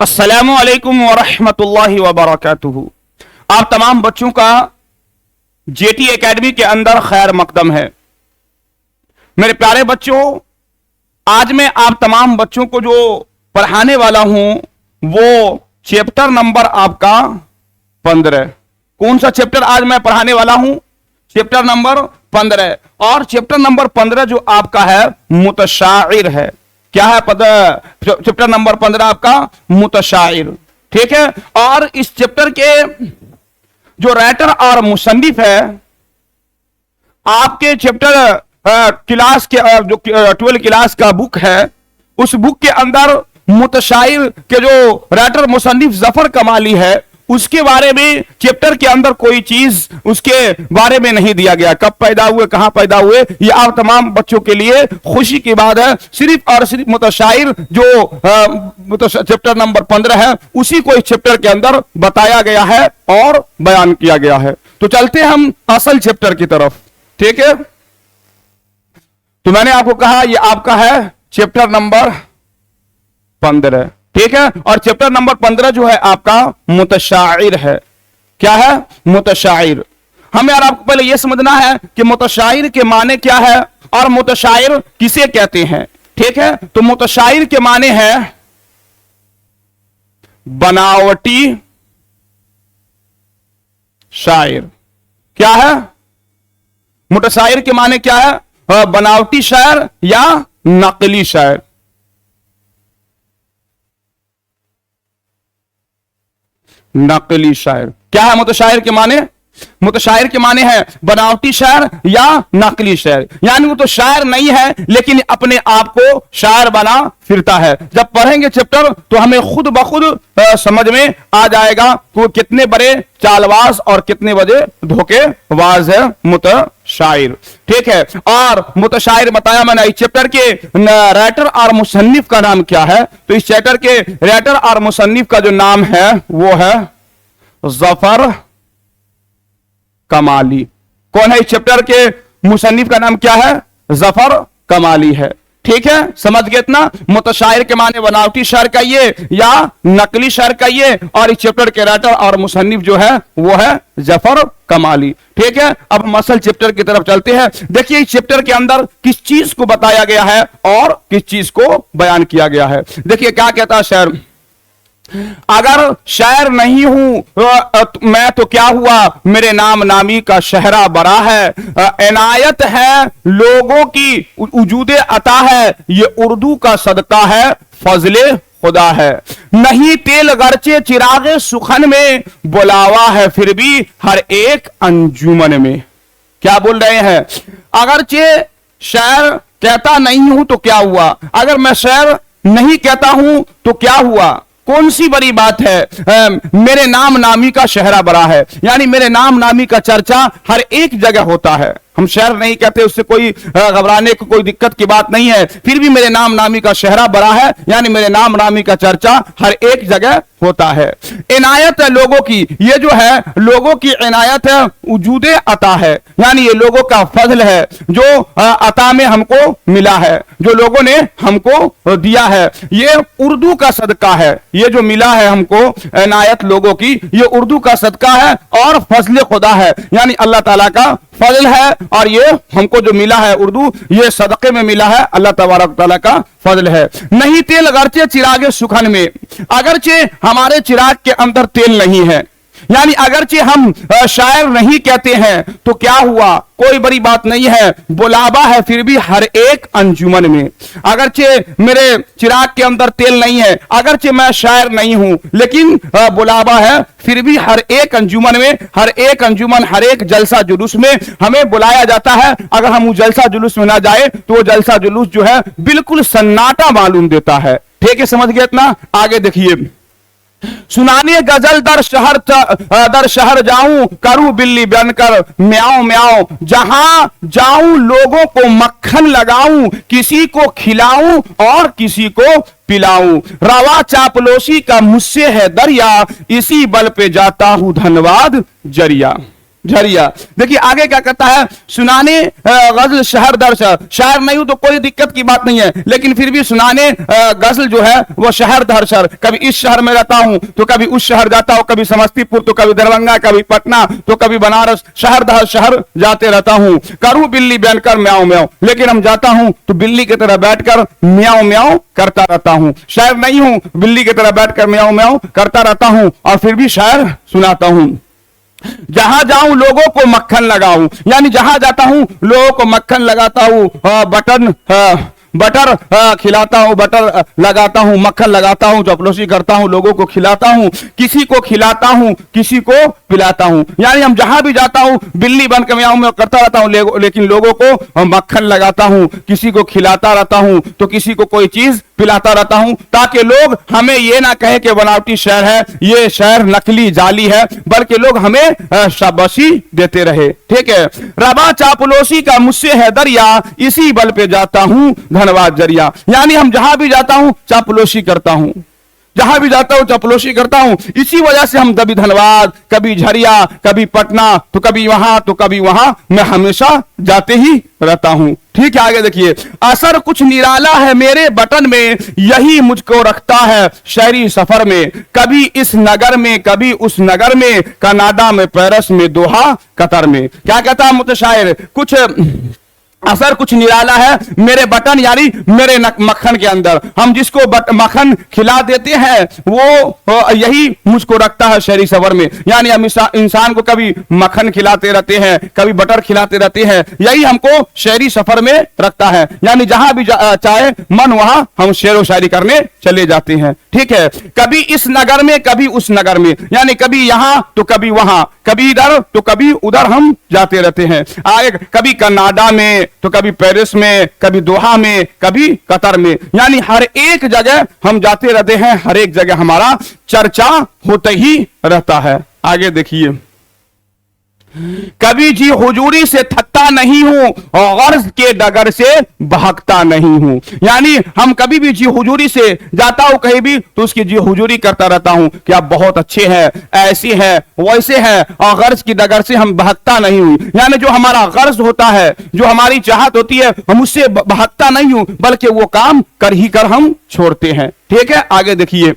अस्सलामु अलैकुम वरहमतुल्लाहि वबरकातुहू। आप तमाम बच्चों का जेटी एकेडमी के अंदर खैर मकदम है। मेरे प्यारे बच्चों, आज मैं आप तमाम बच्चों को जो पढ़ाने वाला हूं वो चैप्टर नंबर आपका 15। कौन सा चैप्टर आज मैं पढ़ाने वाला हूं? Chapter number 15। और चैप्टर नंबर 15 जो आपका है मुतशाइर है। क्या है? चैप्टर नंबर 15 आपका मुतशाइर। ठीक है। और इस चैप्टर के जो राइटर और मुसन्निफ है, आपके चैप्टर क्लास के जो 12 क्लास का बुक है, उस बुक के अंदर मुतशाइर के जो राइटर मुसन्निफ जफर कमाली है, उसके बारे में चैप्टर के अंदर कोई चीज उसके बारे में नहीं दिया गया। कब पैदा हुए, कहां पैदा हुए, ये आप तमाम बच्चों के लिए खुशी की बात है। सिर्फ और सिर्फ मुतशाइर जो चैप्टर नंबर 15 है, उसी को इस चैप्टर के अंदर बताया गया है और बयान किया गया है। तो चलते हम असल चैप्टर की तरफ। ठीक है। तो मैंने आपको कहा ये आपका है चैप्टर नंबर 15। ठीक है। और चैप्टर नंबर 15 जो है आपका मुतशाइर है। क्या है? मुतशाइर। हमें यार आपको पहले यह समझना है कि मुतशाइर के माने क्या है और मुतशाइर किसे कहते हैं। ठीक है। तो मुतशाइर के माने है बनावटी शायर। क्या है? मुतशाइर के माने क्या है? बनावटी शायर या नकली शायर। नकली शायर। क्या है मुतशाइर के माने? मुतशाइर के माने है बनावटी शायर या नकली शायर। यानी वो तो शायर नहीं है लेकिन अपने आप को शायर बना फिरता है। जब पढ़ेंगे चैप्टर तो हमें खुद ब खुद समझ में आ जाएगा कि वो कितने बड़े चालबाज और कितने बड़े धोखेबाज है मुतशाइर। ठीक है। और मुतशाइर बताया मैंने। इस चैप्टर के राइटर और मुसन्निफ का नाम क्या है? तो इस चैप्टर के राइटर और मुसन्निफ का जो नाम है वो है जफर कमाली। कौन है इस चैप्टर के मुसन्निफ का नाम? क्या है? जफर कमाली है। ठीक है। समझ गए इतना? मुतशाइर के माने बनावटी शायर कहिए या नकली शायर कहिए, और इस चैप्टर के राइटर और मुसन्निफ जो है वो है जफर कमाली। ठीक है। अब हम असल चैप्टर की तरफ चलते हैं। देखिए इस चैप्टर के अंदर किस चीज को बताया गया है और किस चीज को बयान किया गया है। देखिए क्या कहता है शायर। अगर शायर नहीं हूं मैं तो क्या हुआ, मेरे नाम नामी का शहरा बड़ा है। इनायत है लोगों की वजूदे अता है, ये उर्दू का सदका है, फजले खुदा है। नहीं तेल गरचे चिरागे सुखन में, बुलावा है फिर भी हर एक अंजुमन में। क्या बोल रहे हैं? अगरचे शायर कहता नहीं हूं तो क्या हुआ, अगर मैं शायर नहीं कहता हूं तो क्या हुआ, कौन सी बड़ी बात है। मेरे नाम नामी का शहरा बड़ा है, यानी मेरे नाम नामी का चर्चा हर एक जगह होता है। हम शहर नहीं कहते, उससे कोई घबराने को कोई दिक्कत की बात नहीं है। फिर भी मेरे नाम नामी का शहरा बड़ा है, यानी मेरे नाम नामी का चर्चा हर एक जगह होता है। इनायत है लोगों की, ये जो है लोगों की इनायत है, वजूदे अता है, यानी ये लोगों का फजल है जो अता में हमको मिला है, जो लोगों ने हमको दिया है। ये उर्दू का सदका है, ये जो मिला है हमको इनायत लोगों की, ये उर्दू का सदका है और फजल खुदा है, यानी अल्लाह ताला का फजल है। और ये हमको जो मिला है उर्दू, ये सदके में मिला है, अल्लाह तबारक तआला का फजल है। नहीं तेल अगरचे चिरागे सुखन में, अगरचे हमारे चिराग के अंदर तेल नहीं है, यानी अगरचे हम शायर नहीं कहते हैं तो क्या हुआ, कोई बड़ी बात नहीं है, बुलावा है फिर भी हर एक अंजुमन में। अगरचे मेरे चिराग के अंदर तेल नहीं है, अगरचे मैं शायर नहीं हूं, लेकिन बुलावा है फिर भी हर एक अंजुमन में, हर एक अंजुमन, हर एक जलसा जुलूस में हमें बुलाया जाता है। अगर हम उस जलसा जुलूस में ना जाए तो वो जलसा जुलूस जो है बिल्कुल सन्नाटा मालूम देता है। ठीक है, समझ गए इतना? आगे देखिए। सुनाने गजल दर शहर जाऊं, करूं बिल्ली बनकर म्याऊं म्याऊं, जहां जाऊं लोगों को मक्खन लगाऊं, किसी को खिलाऊं और किसी को पिलाऊं। रवा चापलोसी का मुझसे है दरिया, इसी बल पे जाता हूं धन्यवाद जरिया। झरिया। देखिए आगे क्या कहता है, सुनाने गजल शहर दर शहर, शायर नहीं हूं तो कोई दिक्कत की बात नहीं है, लेकिन फिर भी सुनाने गजल जो है वो शहर दर शहर, कभी इस शहर में रहता हूं तो कभी उस शहर जाता हूं, कभी समस्तीपुर तो कभी दरभंगा, कभी पटना तो कभी बनारस, शहर दर शहर जाते रहता हूं। करूं बिल्ली बनकर म्याऊं म्याऊं, लेकिन हम जाता हूं तो बिल्ली की तरह बैठकर म्याऊं म्याऊं करता रहता हूं। शायर नहीं हूं, बिल्ली की तरह बैठकर म्याऊं म्याऊं करता रहता हूं और फिर भी शायर सुनाता हूं। जहां जाऊं लोगों को मक्खन लगाऊं, यानी जहां जाता हूं लोगों को मक्खन लगाता हूं, बटर खिलाता हूं, बटर लगाता हूं, मक्खन लगाता हूं, चपलोसी करता हूं, लोगों को खिलाता हूं, किसी को खिलाता हूं, किसी को पिलाता हूं। यानी हम जहां भी जाता हूं बिल्ली बन के मैं करता रहता हूं, लेकिन लोगों को मक्खन लगाता हूं, किसी को खिलाता रहता हूं, तो किसी को कोई चीज पिलाता रहता हूं, ताकि लोग हमें ये ना कहे कि बनावटी शहर है, ये शहर नकली जाली है, बल्कि लोग हमें शाबाशी देते रहे। ठीक है, रबा चापलोसी का मुझसे है दरिया, इसी बल पे जाता हूं धन्यवाद जरिया। यानी हम जहां भी जाता हूं चापलोसी करता हूं, जहां भी जाता हूं चपलोसी करता हूं, इसी वजह से हम कभी धनबाद, कभी झरिया, कभी पटना, तो कभी वहां तो कभी वहां, मैं हमेशा जाते ही रहता हूं। ठीक है, आगे देखिए, असर कुछ निराला है मेरे बटन में, यही मुझको रखता है शहरी सफर में, कभी इस नगर में कभी उस नगर में, कनाडा में पेरिस में दोहा कतर में। क्या कहता है मुतशायर, कुछ असर कुछ निराला है मेरे बटन, यानी मेरे मक्खन के अंदर, हम जिसको मक्खन खिला देते हैं वो यही मुझको रखता है शहरी सफर में। यानी हम इंसान को कभी मक्खन खिलाते रहते हैं, कभी बटर खिलाते रहते हैं, यही हमको शहरी सफर में रखता है। यानी जहां भी चाहे मन वहां हम शेर व शायरी करने चले जाते हैं। ठीक है, कभी इस नगर में कभी उस नगर में, यानी कभी यहां तो कभी वहां, कभी इधर तो कभी उधर हम जाते रहते हैं। कभी कनाडा में तो कभी पेरिस में, कभी दोहा में, कभी कतर में, यानी हर एक जगह हम जाते रहते हैं, हर एक जगह हमारा चर्चा होते ही रहता है। आगे देखिए, कभी जी हुजूरी से थकता नहीं हूं और गर्ज के डगर से भागता नहीं हूं। यानी हम कभी भी जी हुजूरी से जाता हूं कहीं भी तो उसकी जी हुजूरी करता रहता हूं कि आप बहुत अच्छे हैं, ऐसे हैं, वैसे हैं, और गर्ज की डगर से हम भागता नहीं हूं। यानी जो हमारा गर्ज होता है, जो हमारी चाहत होती है, हम उससे भागता नहीं हूं, बल्कि वो काम कर ही कर हम छोड़ते हैं। ठीक है, आगे देखिए,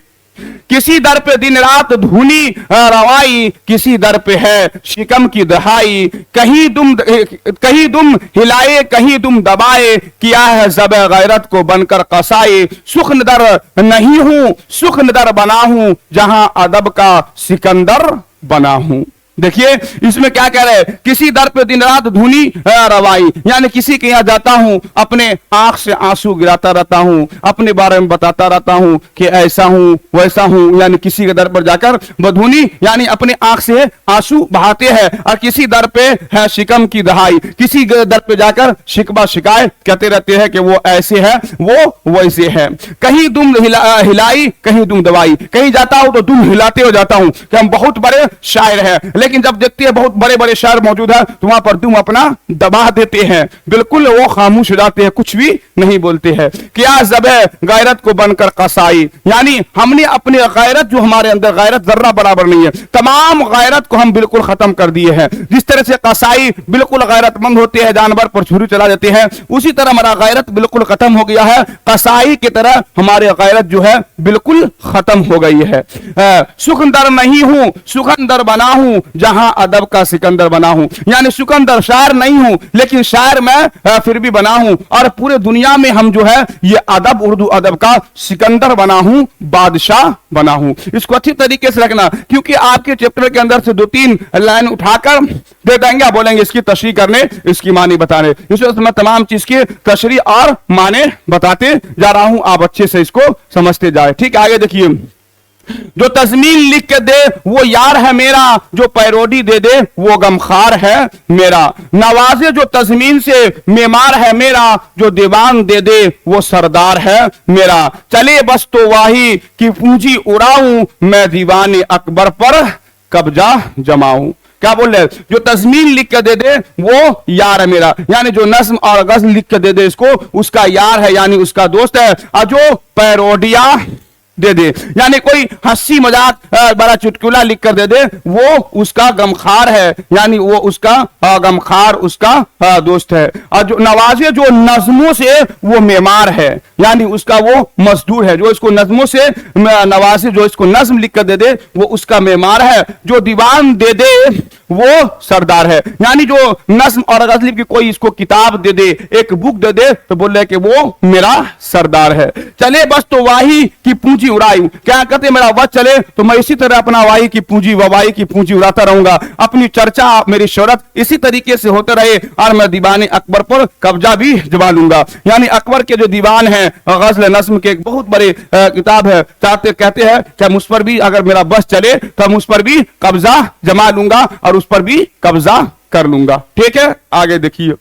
किसी दर पे दिन रात धुनी रवाई, किसी दर पे है शिकम की दहाई, कहीं दुम हिलाए कहीं दुम दबाए, किया है ज़ब गैरत को बनकर कसाए, सुख नदर नहीं हूं सुख नदर बना हूं, जहां अदब का सिकंदर बना हूं। देखिए इसमें क्या कह रहे हैं, किसी दर पे दिन रात धुनी रवाई, यानी किसी के यहां जाता हूं, अपने आंख से आंसू गिराता रहता हूं, अपने बारे में बताता रहता हूं कि ऐसा हूं वैसा हूं, यानी किसी के दर पर जाकर बधुनी यानी अपने आंख से आंसू बहाते हैं। और किसी दर पे है शिकम की दहाई, किसी दर पे जाकर शिकवा शिकायत कहते रहते हैं कि वो ऐसे है वो वैसे है। कहीं दुम हिलाई कहीं दुम दवाई, कहीं जाता हूं तो दुम हिलाते हो जाता हूं कि हम बहुत बड़े शायर हैं, लेकिन जब देखते हैं बहुत बड़े बड़े शायर मौजूद है तो वहां पर तुम अपना दबा देते हैं, बिल्कुल वो खामोश हो जाते हैं, कुछ भी नहीं बोलते हैं। क्या ज़बे गैरत को बनकर कसाई, यानी हमने अपनी गैरत, जो हमारे अंदर गैरत जर्रा बराबर नहीं है, तमाम गैरत को हम बिल्कुल खत्म कर दिए हैं। जिस तरह से कसाई बिल्कुल गैरतमंद होते हैं, जानवर पर छुरी चला देते हैं, उसी तरह हमारा गैरत बिल्कुल खत्म हो गया है। कसाई की तरह हमारी गैरत जो है बिल्कुल खत्म हो गई है। सुखंदर नहीं हूं सुखंदर बना हूं, जहां अदब का सिकंदर बना हूं, यानी सिकंदर शायर नहीं हूं, लेकिन शायर मैं फिर भी बना हूं, और पूरे दुनिया में हम जो है ये अदब, उर्दू अदब का सिकंदर बना हूं, बादशाह बना हूं। इसको अच्छी तरीके से रखना, क्योंकि आपके चैप्टर के अंदर से 2-3 लाइन उठाकर दे देंगे, बोलेंगे इसकी तशरीह करने, इसकी मानी बताने। इस वजह से मैं तमाम चीज की तशरीह और माने बताते जा रहा हूं, आप अच्छे से इसको समझते जाए। ठीक, आगे देखिए, जो तज़मीन लिख के दे वो यार है मेरा, जो पैरोडी दे दे वो गमखार है मेरा, नवाजे जो तज़मीन से मेमार है मेरा, जो दीवान दे दे वो सरदार है मेरा, चले बस तो वाही की पूंजी उड़ाऊं, मैं दीवाने अकबर पर कब्जा जमाऊं। क्या बोल रहे, जो तज़मीन लिख के दे दे वो यार है मेरा, यानी जो नज्म और गज़ल लिख के दे दे इसको, उसका यार है यानी उसका दोस्त है। और जो पैरोडिया दे दे, यानी कोई हंसी मजाक बड़ा चुटकुला लिख कर दे दे, वो उसका गमखार है, यानी वो उसका गमखार उसका दोस्त है। और जो नवाजे जो नज्मों से वो मेमार है, यानी उसका वो मजदूर है। जो इसको नज्मों से नवाजे, जो इसको नज्म लिख कर दे दे, वो उसका मेमार है। जो दीवान दे दे वो सरदार है, यानी जो नज्म और गजल की कोई इसको किताब दे दे, एक बुक दे दे, तो बोल रहे कि वो मेरा सरदार है। चले बस तो वाही की पूंजी उड़ाई, क्या कहते मेरा बस चले तो मैं इसी तरह अपना वाही की पूंजी ववाही की पूंजी उड़ाता रहूंगा, अपनी चर्चा मेरी शोहरत इसी तरीके से होते रहे, और मैं दीवाने अकबर पर कब्जा भी जमा लूंगा। यानी अकबर के जो दीवान है गजल नज्म के एक बहुत बड़े किताब है, चाहते कहते हैं कि मुझ पर भी अगर मेरा बस चले तो मुझ पर भी कब्जा जमा लूंगा और उस पर भी कब्जा कर लूंगा। ठीक है, आगे देखिए।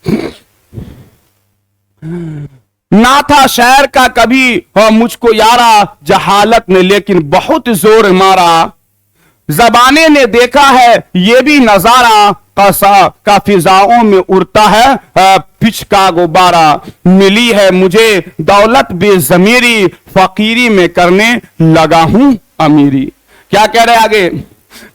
ना था शहर का कभी मुझको यारा, जहालत ने लेकिन बहुत जोर मारा, जबाने ने देखा है ये भी नजारा, का फिजाओं में उड़ता है पिच का गुब्बारा, मिली है मुझे दौलत बेजमीरी, फकीरी में करने लगा हूं अमीरी। क्या कह रहे आगे,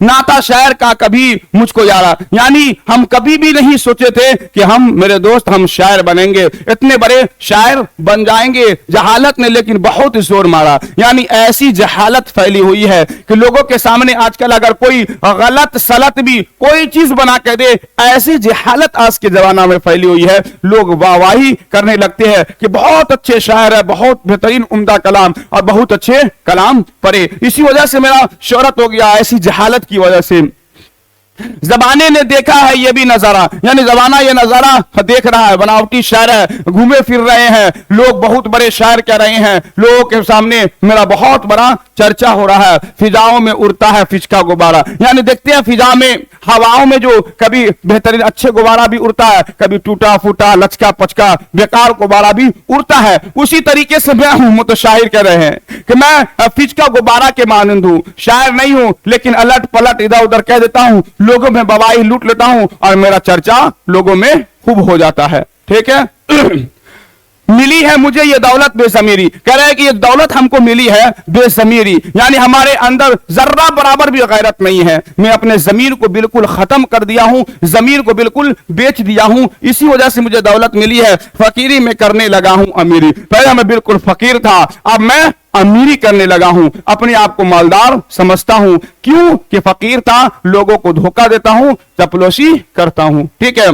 ना था शहर का कभी मुझको यारा, यानी हम कभी भी नहीं सोचे थे कि हम, मेरे दोस्त, हम शायर बनेंगे, इतने बड़े शायर बन जाएंगे। जहालत ने लेकिन बहुत जोर मारा, यानी ऐसी जहालत फैली हुई है कि लोगों के सामने आजकल अगर कोई गलत सलत भी कोई चीज बना के दे, ऐसी जहालत आज के जमाना में फैली हुई है। लोग वाहवाही करने लगते हैं कि बहुत अच्छे शायर है, बहुत बेहतरीन उम्दा कलाम और बहुत अच्छे कलाम पढ़े, इसी वजह से मेरा शोहरत हो गया, ऐसी जहालत की वजह से। जबाने ने देखा है ये भी नजारा, यानी जमाना ये नजारा देख रहा है, बनावटी शायर है, घूमे फिर रहे हैं लोग, बहुत बड़े शायर कह रहे हैं, लोगों के सामने मेरा बहुत बड़ा चर्चा हो रहा है, फिजाओं में उड़ता है फिचका गुब्बारा, यानी देखते हैं फिजा में, हवाओं में जो कभी बेहतरीन अच्छे गुब्बारा भी उड़ता है, कभी टूटा फूटा लचका पचका बेकार गुब्बारा भी उड़ता है, उसी तरीके से मैं हूं। मुतशाहिर कह रहे हैं कि मैं फिचका गुब्बारा के मानंद हूं, शायर नहीं हूं, लेकिन अलट पलट इधर उधर कह देता हूं, लोगों में बवाई लूट लेता हूं और मेरा चर्चा लोगों में खूब हो जाता है। ठीक है। मिली है मुझे ये दौलत बेजमीरी, कह रहे हैं कि ये दौलत हमको मिली है बेजमीरी, यानी हमारे अंदर जर्रा बराबर भी गैरत नहीं है, मैं अपने जमीर को बिल्कुल खत्म कर दिया हूं, जमीर को बिल्कुल बेच दिया हूं, इसी वजह से मुझे दौलत मिली है, फकीरी में करने लगा हूं अमीरी। पहले मैं बिल्कुल फकीर था, अब मैं अमीरी करने लगा हूं, अपने आप को मालदार समझता हूं, क्यों कि फकीर था, लोगों को धोखा देता हूं, चपलोशी करता हूं। ठीक है।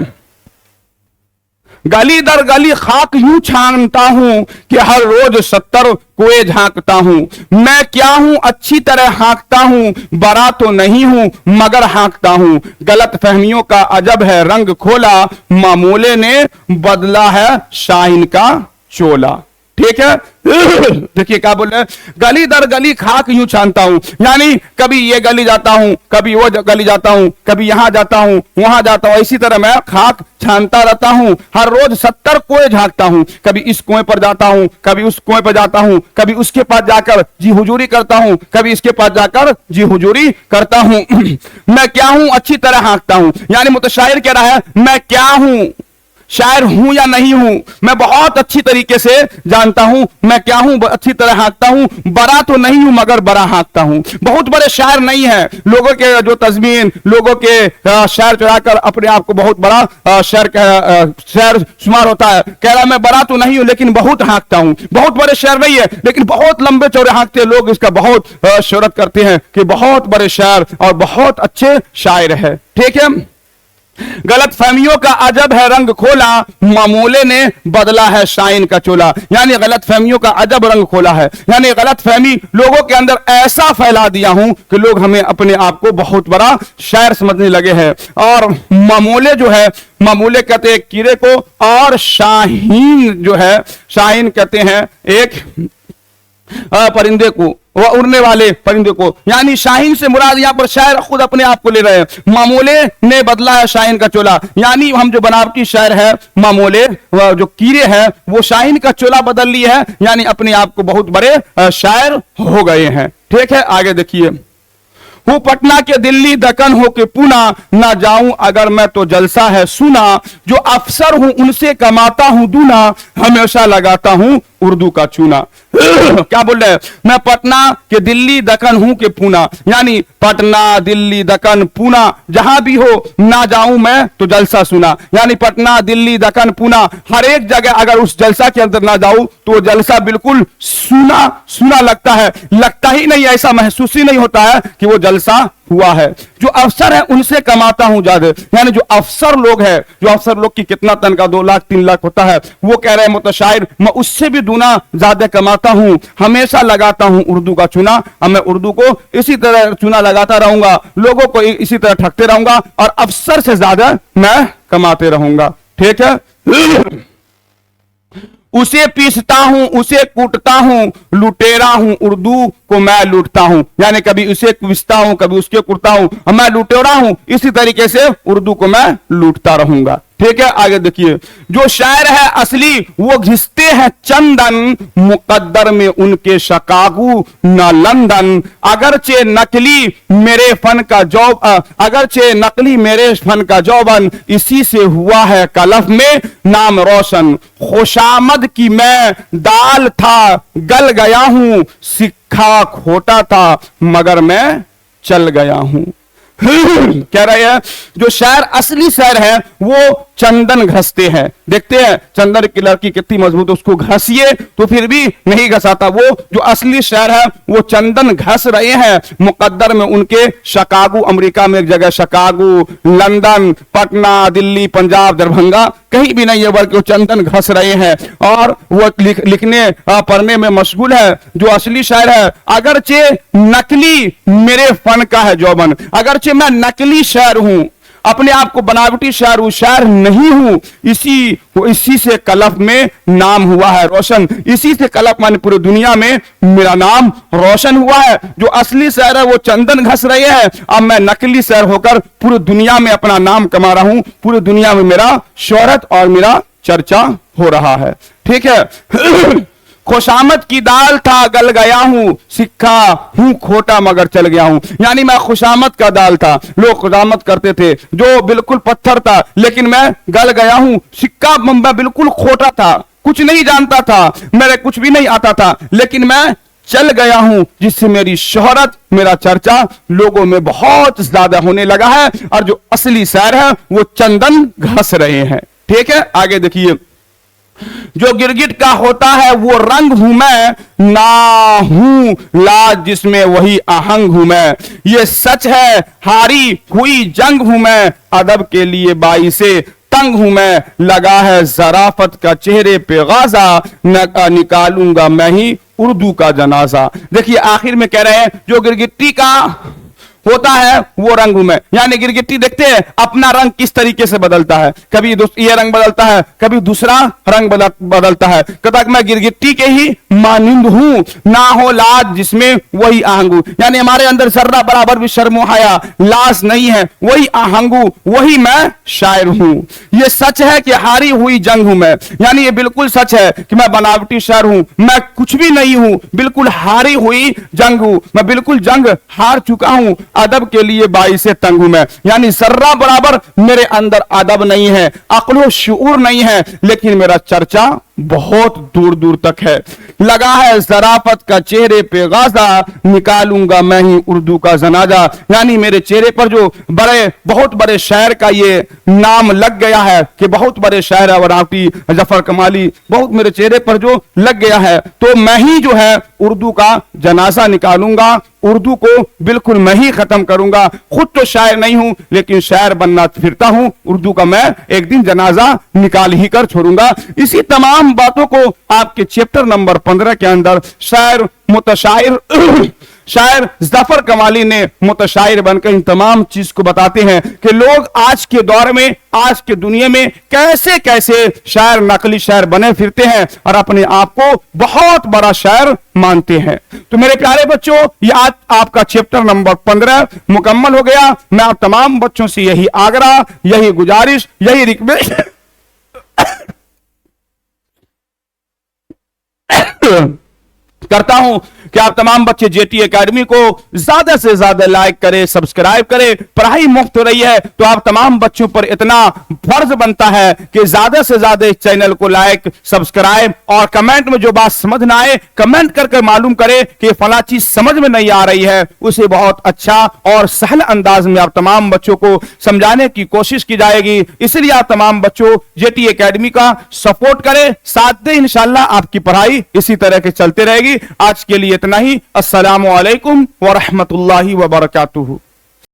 गली दर गली खाक यूं छानता हूं कि हर रोज 70 कुएं झांकता हूं, मैं क्या हूं अच्छी तरह हाँकता हूं, बड़ा तो नहीं हूं मगर हाँकता हूं, गलत फहमियों का अजब है रंग खोला, मामूले ने बदला है शाहीन का चोला। ठीक है। देखिए क्या बोल रहे हैं, गली दर गली खाक यूं छानता हूं, यानी कभी ये गली जाता हूं, कभी वो गली जाता हूं, कभी यहां जाता हूं, वहां जाता हूं, इसी तरह मैं खाक छानता रहता हूं, हर रोज 70 कुएं झांकता हूं, कभी इस कुएं पर जाता हूं, कभी उस कुएं पर जाता हूं, कभी उसके पास जाकर जी हुजूरी करता हूं, कभी इसके पास जाकर जी हुजूरी करता हूं। मैं क्या हूं अच्छी तरह हाँकता हूं, यानी मुतशाहिर कह रहा है मैं क्या हूं, शायर हूं या नहीं हूं, मैं बहुत अच्छी तरीके से जानता हूं मैं क्या हूं, अच्छी तरह हाँकता हूं, बड़ा तो नहीं हूं मगर बड़ा हाँकता हूं। बहुत बड़े शायर नहीं है, लोगों के जो तज़मीन, लोगों के शायर चुराकर अपने आप को बहुत बड़ा शायर शुमार होता है, कह रहा मैं बड़ा तो नहीं हूं लेकिन बहुत हाँकता हूं। बहुत बड़े शायर नहीं है लेकिन बहुत लंबे चौड़े हाँकते हैं, लोग इसका बहुत शोहरत करते हैं कि बहुत बड़े शायर और बहुत अच्छे शायर है। ठीक है। गलत फहमियों का अजब है रंग खोला, मामूले ने बदला है शाइन का चोला, यानी गलत फहमियों का अजब रंग खोला है, यानी गलत फहमी लोगों के अंदर ऐसा फैला दिया हूं कि लोग हमें अपने आप को बहुत बड़ा शायर समझने लगे हैं। और मामूले जो है, मामूले कहते हैं कीड़े को, और शाहीन जो है, शाहीन कहते हैं एक परिंदे को, वह उड़ने वाले परिंदे को, यानी शाहीन से मुराद यहां पर शायर खुद अपने आप को ले रहे हैं। मामूले ने बदला है शाहीन का चोला, यानी हम जो बनावटी शायर है, मामूले जो कीड़े हैं वो शाहीन का चोला बदल लिए है, यानी अपने आप को बहुत बड़े शायर हो गए हैं। ठीक है। आगे देखिए। हूँ पटना के दिल्ली दक्कन हो के पूना, ना जाऊं अगर मैं तो जलसा है सुना, जो अफसर हूं उनसे कमाता हूं दूना, हमेशा लगाता हूं उर्दू का चूना। क्या बोल रहे हैं? मैं पटना के दिल्ली दक्कन हूं के पूना, यानी पटना दिल्ली दक्कन पूना जहां भी हो ना जाऊं मैं तो जलसा सुना, यानी पटना दिल्ली दक्कन पूना हर एक जगह अगर उस जलसा के अंदर ना जाऊं तो वो जलसा बिल्कुल सुना सुना लगता है, लगता ही नहीं, ऐसा महसूस ही नहीं होता है कि वो जलसा हुआ है। जो अफसर है उनसे कमाता हूं ज्यादा, यानी जो अफसर लोग है, जो अफसर लोग की कितना तनख्वाह 2 लाख 3 लाख होता है, वो कह रहे हैं मुतशाइर मैं उससे भी दूना ज्यादा कमाता हूं, हमेशा लगाता हूं उर्दू का चूना, और मैं उर्दू को इसी तरह चूना लगाता रहूंगा, लोगों को इसी तरह ठगते रहूंगा और अफसर से ज्यादा मैं कमाते रहूंगा। ठीक है। उसे पीसता हूं उसे कूटता हूं, लुटेरा हूं उर्दू को मैं लूटता हूं, यानी कभी उसे पीसता हूं कभी उसके कूटता हूं, मैं लुटेरा हूं, इसी तरीके से उर्दू को मैं लूटता रहूंगा। ठीक है, आगे देखिए। जो शायर है असली वो घिसते हैं चंदन, मुकद्दर में उनके शकागू न लंदन, अगरचे नकली मेरे फन का जौब अगरचे नकली मेरे फन का जौबन, इसी से हुआ है कलफ में नाम रोशन, खुशामद की मैं दाल था गल गया हूं, सिक्का खोटा था मगर मैं चल गया हूं। कह रहे हैं जो शायर असली शायर है वो चंदन घसते हैं, देखते हैं चंदन की लड़की कितनी मजबूत है, उसको घसिए तो फिर भी नहीं घसाता, वो जो असली शायर है वो चंदन घस रहे हैं, मुकद्दर में उनके शिकागो, अमेरिका में एक जगह शिकागो, लंदन, पटना, दिल्ली, पंजाब, दरभंगा कहीं भी नहीं है, बल्कि वो चंदन घस रहे हैं और वो लिखने पढ़ने में मशगूल है। जो असली शायर है अगरचे नकली मेरे फन का है जौबन, अगरचे मैं नकली शायर हूं, अपने आप को बनावटी शायर हूं, शायर नहीं हूं, इसी से कलफ में नाम हुआ है रोशन, इसी से कलफ माने पूरी दुनिया में मेरा नाम रोशन हुआ है। जो असली शायर है वो चंदन घस रहे हैं, अब मैं नकली शायर होकर पूरी दुनिया में अपना नाम कमा रहा हूं, पूरी दुनिया में मेरा शोहरत और मेरा चर्चा हो रहा है। ठीक है। खुशामद की दाल था गल गया हूं, सिक्का हूं खोटा मगर चल गया हूं, यानी मैं खुशामद का दाल था, लोग खुशामद करते थे, जो बिल्कुल पत्थर था, लेकिन मैं गल गया हूं, सिक्का मैं बिल्कुल खोटा था, कुछ नहीं जानता था, मेरे कुछ भी नहीं आता था, लेकिन मैं चल गया हूं, जिससे मेरी शोहरत मेरा चर्चा लोगों में बहुत ज्यादा होने लगा है। और जो असली शायर है वो चंदन घस रहे हैं। ठीक है, आगे देखिए। जो गिरगिट का होता है वो रंग हूं मैं, ना हूं लाज जिसमें वही आहंग हूं मैं, ये सच है हारी हुई जंग हूं मैं, अदब के लिए बाई से तंग हूं मैं, लगा है जराफत का चेहरे पे गाजा, निकालूंगा मैं ही उर्दू का जनाजा। देखिए आखिर में कह रहे हैं जो गिरगिट्टी का होता है वो रंग हूं मैं, यानी गिरगिट्टी देखते हैं अपना रंग किस तरीके से बदलता है, कभी ये रंग बदलता है कभी दूसरा रंग बदलता है, कहता मैं गिरगिट्टी के ही मानिंद हूं, ना हो लाज जिसमें वही आहंगू, यानी हमारे अंदर जर्रा बराबर भी शर्मो हया लाज नहीं है, वही आहंगू वही मैं शायर हूं। ये सच है कि हारी हुई जंग हूं मैं, यानी ये बिल्कुल सच है कि मैं बनावटी शायर हूं, मैं कुछ भी नहीं हूं, बिल्कुल हारी हुई जंग हूं, मैं बिल्कुल जंग हार चुका हूं, अदब के लिए बाई से तंग हूं मैं, यानी जर्रा बराबर मेरे अंदर अदब नहीं है, अक्ल शऊर नहीं है, लेकिन मेरा चर्चा बहुत दूर दूर तक है, लगा है जराफत का चेहरे पे गाजा, निकालूंगा मैं ही उर्दू का जनाजा, यानी मेरे चेहरे पर जो बहुत बड़े शायर का ये नाम लग गया है कि बहुत बड़े शायर है बनावटी जफर कमाली, बहुत मेरे चेहरे पर जो लग गया है, तो मैं ही जो है उर्दू का जनाजा निकालूंगा, उर्दू को बिल्कुल मैं ही खत्म करूंगा, खुद तो शायर नहीं हूं लेकिन शायर बनना फिरता हूं, उर्दू का मैं एक दिन जनाजा निकाल ही कर छोड़ूंगा। इसी तमाम बातों को आपके चैप्टर नंबर 15 के अंदर शायर मुतशायर शायर जफर कमाली ने मुतशायर बनकर इन तमाम चीज को बताते हैं कि लोग आज के दौर में आज के दुनिया में कैसे कैसे शायर नकली शायर बने फिरते हैं और अपने आप को बहुत बड़ा शायर मानते हैं। तो मेरे प्यारे बच्चों ये आज आपका चैप्टर नंबर 15 मुकम्मल हो गया। मैं आप तमाम बच्चों से यही आग्रह, यही गुजारिश, यही रिक्वेस्ट करता हूं कि आप तमाम बच्चे जेटी एकेडमी को ज्यादा से ज्यादा लाइक करें, सब्सक्राइब करें। पढ़ाई मुफ्त हो रही है तो आप तमाम बच्चों पर इतना फर्ज बनता है कि ज्यादा से ज्यादा इस चैनल को लाइक, सब्सक्राइब और कमेंट में जो बात समझ ना आए कमेंट करके मालूम करें कि फला चीज समझ में नहीं आ रही है, उसे बहुत अच्छा और सहल अंदाज में आप तमाम बच्चों को समझाने की कोशिश की जाएगी। इसलिए आप तमाम बच्चों जेटी एकेडमी का सपोर्ट करें, साथ दे, इंशाल्लाह आपकी पढ़ाई इसी तरह के चलते रहेगी। आज के लिए इतना ही। अस्सलामु अलैकुम व रहमतुल्लाहि व बरकातुहू।